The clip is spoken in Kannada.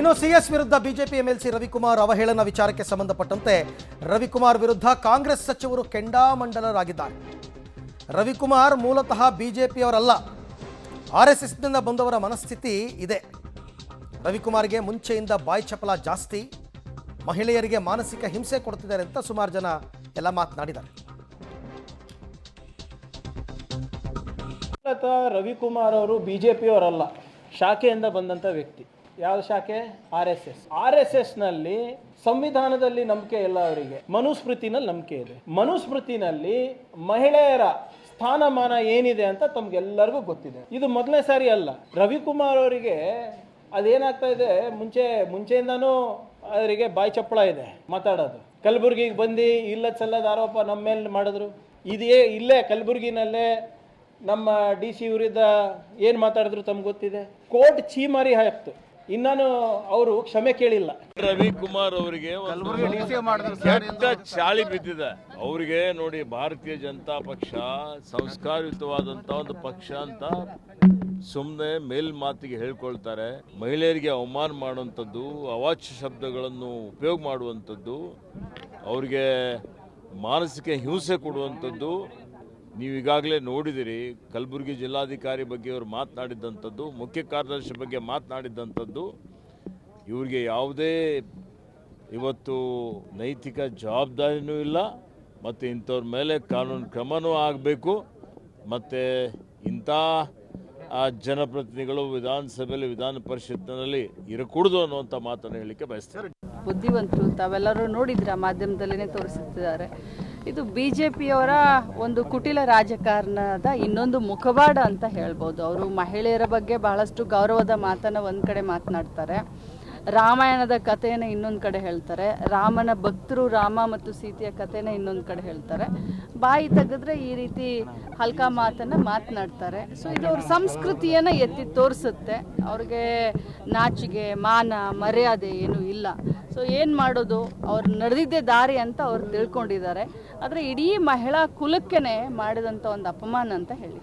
ಇನ್ನು ಸಿಎಸ್ ವಿರುದ್ಧ ಬಿಜೆಪಿ ಎಂಎಲ್ಸಿ ರವಿಕುಮಾರ್ ಅವಹೇಳನ ವಿಚಾರಕ್ಕೆ ಸಂಬಂಧಪಟ್ಟಂತೆ ರವಿಕುಮಾರ್ ವಿರುದ್ಧ ಕಾಂಗ್ರೆಸ್ ಸಚಿವರು ಕೆಂಡಾಮಂಡಲರಾಗಿದ್ದಾರೆ. ರವಿಕುಮಾರ್ ಮೂಲತಃ ಬಿಜೆಪಿಯವರಲ್ಲ, ಆರ್ಎಸ್ಎಸ್ನಿಂದ ಬಂದವರ ಮನಸ್ಥಿತಿ ಇದೆ. ರವಿಕುಮಾರ್ಗೆ ಮುಂಚೆಯಿಂದ ಬಾಯಿ ಚಪಲ ಜಾಸ್ತಿ, ಮಹಿಳೆಯರಿಗೆ ಮಾನಸಿಕ ಹಿಂಸೆ ಕೊಡ್ತಿದ್ದಾರೆ ಅಂತ ಸುಮಾರು ಜನ ಎಲ್ಲ ಮಾತನಾಡಿದ್ದಾರೆ. ರವಿಕುಮಾರ್ ಅವರು ಬಿಜೆಪಿಯವರಲ್ಲ, ಶಾಖೆಯಿಂದ ಬಂದಂಥ ವ್ಯಕ್ತಿ. ಯಾವ ಶಾಖೆ? ಆರ್.ಎಸ್.ಎಸ್. ನಲ್ಲಿ ಸಂವಿಧಾನದಲ್ಲಿ ನಂಬಿಕೆ ಇಲ್ಲ ಅವರಿಗೆ, ಮನುಸ್ಮೃತಿನಲ್ಲಿ ನಂಬಿಕೆ ಇದೆ. ಮನುಸ್ಮೃತಿನಲ್ಲಿ ಮಹಿಳೆಯರ ಸ್ಥಾನಮಾನ ಏನಿದೆ ಅಂತ ತಮ್ಗೆಲ್ಲರಿಗೂ ಗೊತ್ತಿದೆ. ಇದು ಮೊದಲನೇ ಸಾರಿ ಅಲ್ಲ. ರವಿಕುಮಾರ್ ಅವರಿಗೆ ಅದೇನಾಗ್ತಾ ಇದೆ, ಮುಂಚೆಯಿಂದನೂ ಅವರಿಗೆ ಬಾಯಿ ಚಪ್ಪಳ ಇದೆ ಮಾತಾಡೋದು. ಕಲಬುರಗಿಗೆ ಬಂದು ಇಲ್ಲದ ಸಲ್ಲದ ಆರೋಪ ನಮ್ಮ ಮೇಲೆ ಮಾಡಿದ್ರು. ಇಲ್ಲೇ ಕಲಬುರಗಿನಲ್ಲೇ ನಮ್ಮ DC ವಿರುದ್ಧ ಏನು ಮಾತಾಡಿದ್ರು ತಮ್ಗೆ ಗೊತ್ತಿದೆ. ಕೋರ್ಟ್ ಚೀಮಾರಿ ಹಾಕ್ತು, ಇನ್ನೂ ಅವರು ಕ್ಷಮೆ ಕೇಳಿಲ್ಲ. ರವಿಕುಮಾರ್ ಅವರಿಗೆ ಕೆಟ್ಟ ಚಾಳಿ ಬಿದ್ದಿದೆ. ಅವರಿಗೆ ನೋಡಿ, ಭಾರತೀಯ ಜನತಾ ಪಕ್ಷ ಸಂಸ್ಕಾರಯುತವಾದಂಥ ಒಂದು ಪಕ್ಷ ಅಂತ ಸುಮ್ಮನೆ ಮೇಲ್ಮಾತಿಗೆ ಹೇಳ್ಕೊಳ್ತಾರೆ. ಮಹಿಳೆಯರಿಗೆ ಅವಮಾನ ಮಾಡುವಂಥದ್ದು, ಅವಾಚ್ಯ ಶಬ್ದಗಳನ್ನು ಉಪಯೋಗ ಮಾಡುವಂಥದ್ದು, ಅವರಿಗೆ ಮಾನಸಿಕ ಹಿಂಸೆ ಕೊಡುವಂಥದ್ದು ನೀವು ಈಗಾಗಲೇ ನೋಡಿದಿರಿ. ಕಲಬುರಗಿ ಜಿಲ್ಲಾಧಿಕಾರಿ ಬಗ್ಗೆ ಅವರು ಮಾತನಾಡಿದ್ದಂಥದ್ದು, ಮುಖ್ಯ ಕಾರ್ಯದರ್ಶಿ ಬಗ್ಗೆ ಮಾತನಾಡಿದ್ದಂಥದ್ದು, ಇವರಿಗೆ ಯಾವುದೇ ಇವತ್ತು ನೈತಿಕ ಜವಾಬ್ದಾರಿನೂ ಇಲ್ಲ. ಮತ್ತು ಇಂಥವ್ರ ಮೇಲೆ ಕಾನೂನು ಕ್ರಮನೂ ಆಗಬೇಕು. ಮತ್ತು ಇಂಥ ಜನಪ್ರತಿನಿಧಿಗಳು ವಿಧಾನಸಭೆಯಲ್ಲಿ, ವಿಧಾನ ಪರಿಷತ್ತಿನಲ್ಲಿ ಇರಕೂಡದು ಅನ್ನುವಂಥ ಮಾತನ್ನು ಹೇಳಲಿಕ್ಕೆ ಬಯಸ್ತಾರೆ. ಬುದ್ಧಿವಂತರು, ತಾವೆಲ್ಲರೂ ನೋಡಿದ್ರ ಮಾಧ್ಯಮದಲ್ಲೇ ತೋರಿಸುತ್ತಿದ್ದಾರೆ. ಇದು BJPಯವರ ಒಂದು ಕುಟಿಲ ರಾಜಕಾರಣದ ಇನ್ನೊಂದು ಮುಖವಾಡ ಅಂತ ಹೇಳ್ಬೋದು. ಅವರು ಮಹಿಳೆಯರ ಬಗ್ಗೆ ಬಹಳಷ್ಟು ಗೌರವದ ಮಾತನ್ನು ಒಂದು ಕಡೆ ಮಾತನಾಡ್ತಾರೆ, ರಾಮಾಯಣದ ಕಥೆಯನ್ನು ಇನ್ನೊಂದು ಕಡೆ ಹೇಳ್ತಾರೆ, ರಾಮನ ಭಕ್ತರು ರಾಮ ಮತ್ತು ಸೀತೆಯ ಕಥೆನ ಇನ್ನೊಂದು ಕಡೆ ಹೇಳ್ತಾರೆ. ಬಾಯಿ ತೆಗೆದ್ರೆ ಈ ರೀತಿ ಹಲ್ಕ ಮಾತನ್ನು ಮಾತನಾಡ್ತಾರೆ. ಸೊ ಇದು ಅವ್ರ ಸಂಸ್ಕೃತಿಯನ್ನು ಎತ್ತಿ ತೋರಿಸುತ್ತೆ. ಅವ್ರಿಗೆ ನಾಚಿಗೆ, ಮಾನ, ಮರ್ಯಾದೆ ಏನೂ ಇಲ್ಲ. ಸೊ ಏನು ಮಾಡೋದು, ಅವ್ರು ನಡೆದಿದ್ದೇ ದಾರಿ ಅಂತ ಅವ್ರು ತಿಳ್ಕೊಂಡಿದ್ದಾರೆ. ಆದರೆ ಇಡೀ ಮಹಿಳಾ ಕುಲಕ್ಕೇ ಮಾಡಿದಂಥ ಒಂದು ಅಪಮಾನ ಅಂತ ಹೇಳಿ.